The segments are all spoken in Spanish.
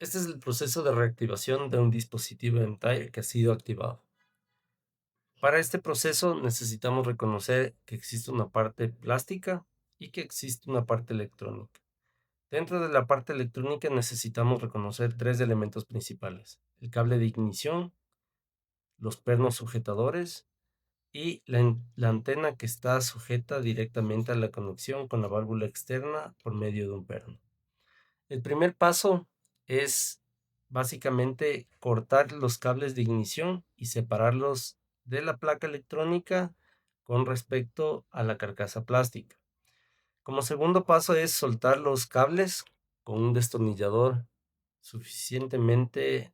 Este es el proceso de reactivación de un dispositivo en talla que ha sido activado. Para este proceso necesitamos reconocer que existe una parte plástica y que existe una parte electrónica. Dentro de la parte electrónica necesitamos reconocer tres elementos principales: el cable de ignición, los pernos sujetadores y la antena que está sujeta directamente a la conexión con la válvula externa por medio de un perno. El primer paso es básicamente cortar los cables de ignición y separarlos de la placa electrónica con respecto a la carcasa plástica. Como segundo paso es soltar los cables con un destornillador suficientemente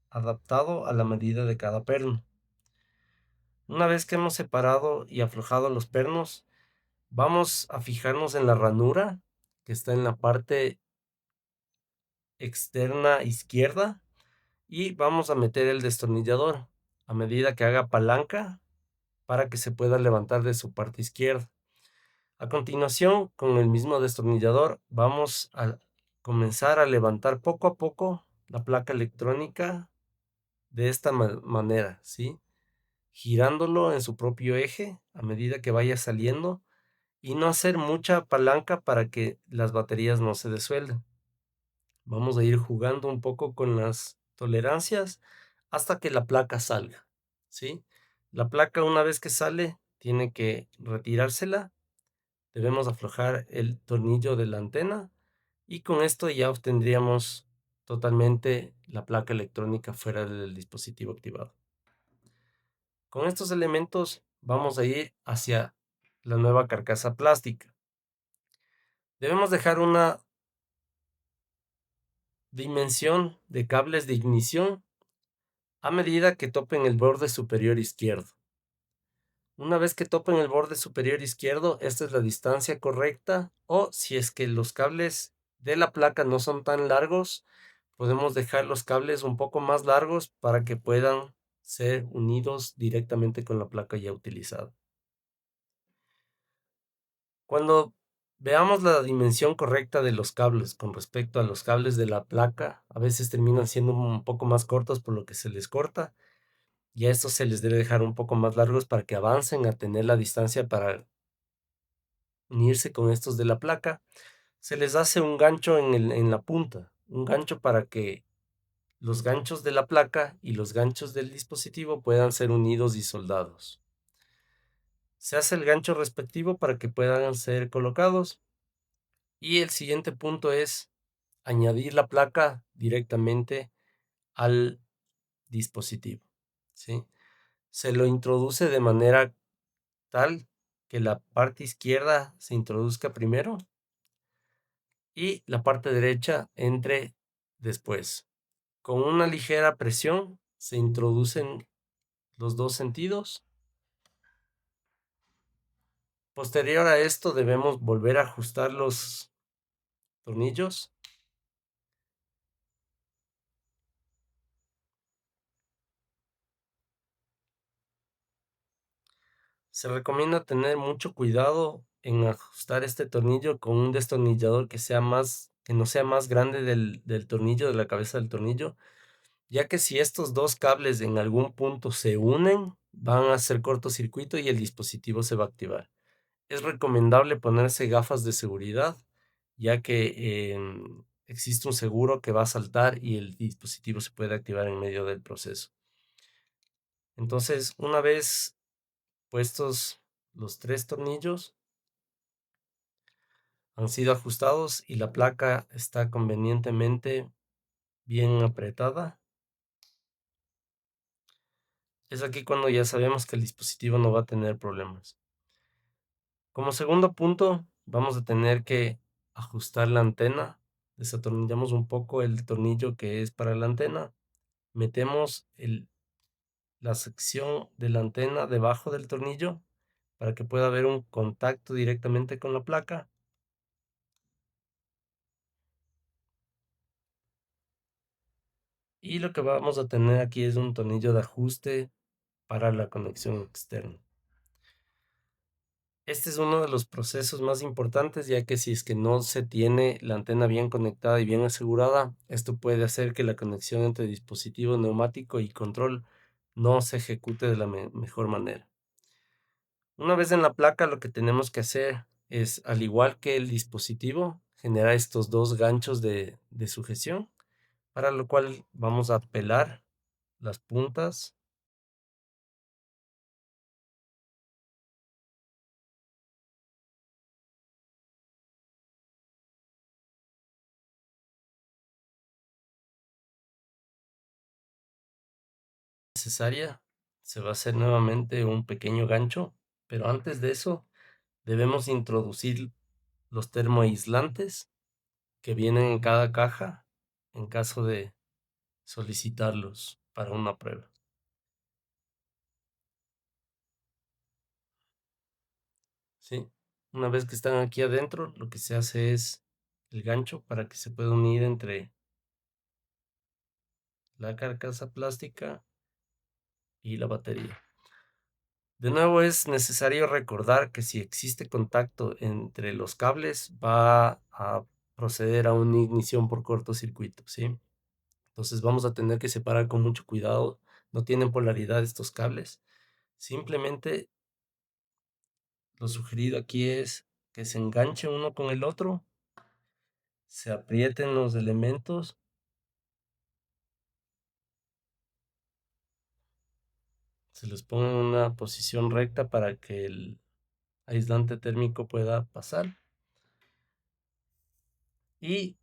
adaptado a la medida de cada perno. Una vez que hemos separado y aflojado los pernos, vamos a fijarnos en la ranura que está en la parte externa izquierda y vamos a meter el destornillador a medida que haga palanca para que se pueda levantar de su parte izquierda. A continuación, con el mismo destornillador, vamos a comenzar a levantar poco a poco la placa electrónica de esta manera, ¿sí? Girándolo en su propio eje a medida que vaya saliendo y no hacer mucha palanca para que las baterías no se desuelden. Vamos a ir jugando un poco con las tolerancias hasta que la placa salga, ¿sí? La placa, una vez que sale, tiene que retirársela. Debemos aflojar el tornillo de la antena y con esto ya obtendríamos totalmente la placa electrónica fuera del dispositivo activado. Con estos elementos vamos a ir hacia la nueva carcasa plástica. Debemos dejar una dimensión de cables de ignición a medida que topen el borde superior izquierdo. Una vez que topen el borde superior izquierdo, esta es la distancia correcta, o si es que los cables de la placa no son tan largos, podemos dejar los cables un poco más largos para que puedan ser unidos directamente con la placa ya utilizada. Cuando veamos la dimensión correcta de los cables con respecto a los cables de la placa, a veces terminan siendo un poco más cortos por lo que se les corta, y a estos se les debe dejar un poco más largos para que avancen a tener la distancia para unirse con estos de la placa. Se les hace un gancho en la punta, un gancho para que los ganchos de la placa y los ganchos del dispositivo puedan ser unidos y soldados. Se hace el gancho respectivo para que puedan ser colocados, y el siguiente punto es añadir la placa directamente al dispositivo, ¿sí? Se lo introduce de manera tal que la parte izquierda se introduzca primero y la parte derecha entre después. Con una ligera presión se introducen los dos sentidos. Posterior a esto debemos volver a ajustar los tornillos. Se recomienda tener mucho cuidado en ajustar este tornillo con un destornillador que no sea más grande del tornillo, de la cabeza del tornillo, ya que si estos dos cables en algún punto se unen, van a hacer cortocircuito y el dispositivo se va a activar. Es recomendable ponerse gafas de seguridad, ya que existe un seguro que va a saltar y el dispositivo se puede activar en medio del proceso. Entonces, una vez puestos los tres tornillos, han sido ajustados y la placa está convenientemente bien apretada, es aquí cuando ya sabemos que el dispositivo no va a tener problemas. Como segundo punto, vamos a tener que ajustar la antena. Desatornillamos un poco el tornillo que es para la antena. Metemos la sección de la antena debajo del tornillo para que pueda haber un contacto directamente con la placa. Y lo que vamos a tener aquí es un tornillo de ajuste para la conexión externa. Este es uno de los procesos más importantes, ya que si es que no se tiene la antena bien conectada y bien asegurada, esto puede hacer que la conexión entre dispositivo neumático y control no se ejecute de la mejor manera. Una vez en la placa, lo que tenemos que hacer es, al igual que el dispositivo, generar estos dos ganchos de sujeción, para lo cual vamos a pelar las puntas necesarias. Se va a hacer nuevamente un pequeño gancho, pero antes de eso debemos introducir los termoaislantes que vienen en cada caja en caso de solicitarlos para una prueba. ¿Sí? Una vez que están aquí adentro, lo que se hace es el gancho para que se pueda unir entre la carcasa plástica y la batería. De nuevo, es necesario recordar que si existe contacto entre los cables, va a proceder a una ignición por cortocircuito, ¿sí? Entonces vamos a tener que separar con mucho cuidado. No tienen polaridad estos cables. Simplemente lo sugerido aquí es que se enganche uno con el otro, se aprieten los elementos, se les ponga en una posición recta para que el aislante térmico pueda pasar, y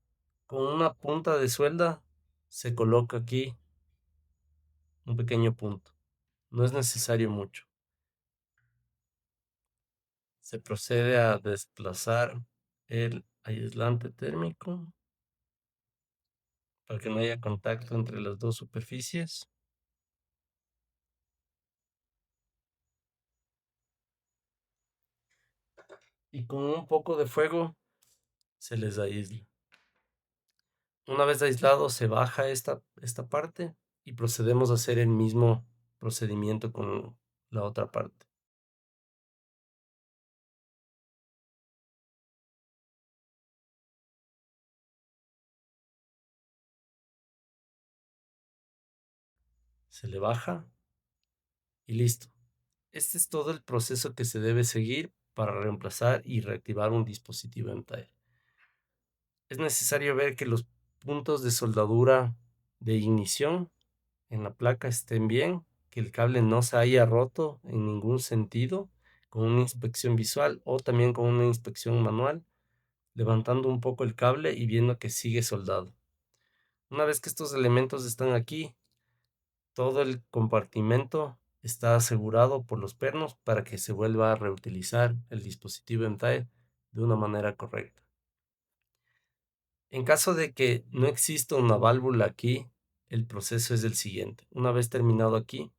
con una punta de suelda se coloca aquí un pequeño punto. No es necesario mucho. Se procede a desplazar el aislante térmico para que no haya contacto entre las dos superficies. Y con un poco de fuego se les aísla. Una vez aislado, se baja esta parte y procedemos a hacer el mismo procedimiento con la otra parte. Se le baja y listo. Este es todo el proceso que se debe seguir para reemplazar y reactivar un dispositivo MTAE. Es necesario ver que los puntos de soldadura de ignición en la placa estén bien, que el cable no se haya roto en ningún sentido, con una inspección visual o también con una inspección manual, levantando un poco el cable y viendo que sigue soldado. Una vez que estos elementos están aquí, todo el compartimento está asegurado por los pernos para que se vuelva a reutilizar el dispositivo MTAE de una manera correcta. En caso de que no exista una válvula aquí, el proceso es el siguiente. Una vez terminado aquí,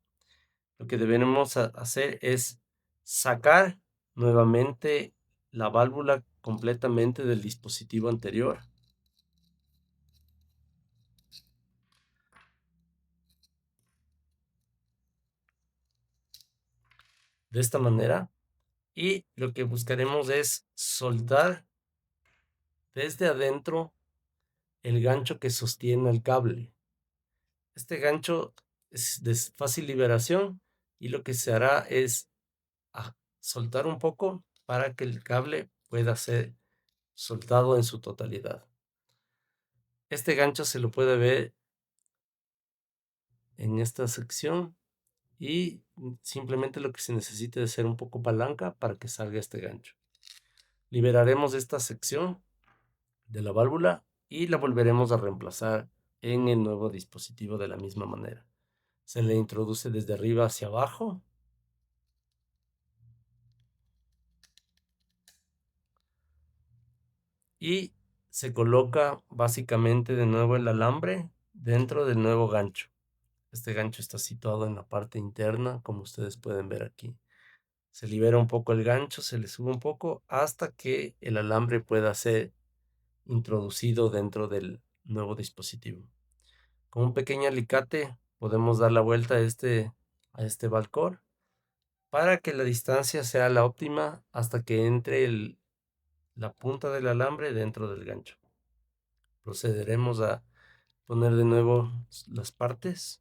lo que debemos hacer es sacar nuevamente la válvula completamente del dispositivo anterior. De esta manera. Y lo que buscaremos es soldar desde adentro el gancho que sostiene el cable. Este gancho es de fácil liberación y lo que se hará es soltar un poco para que el cable pueda ser soltado en su totalidad. Este gancho se lo puede ver en esta sección y simplemente lo que se necesita es hacer un poco palanca para que salga este gancho. Liberaremos esta sección de la válvula y la volveremos a reemplazar en el nuevo dispositivo de la misma manera. Se le introduce desde arriba hacia abajo y se coloca básicamente de nuevo el alambre dentro del nuevo gancho. Este gancho está situado en la parte interna, como ustedes pueden ver aquí. Se libera un poco el gancho, se le sube un poco hasta que el alambre pueda ser introducido dentro del nuevo dispositivo. Con un pequeño alicate podemos dar la vuelta a este balcón para que la distancia sea la óptima hasta que entre la punta del alambre dentro del gancho. Procederemos a poner de nuevo las partes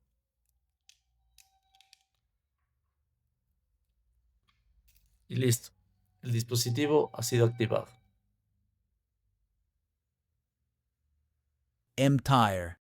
y listo. El dispositivo ha sido activado. M-Tire.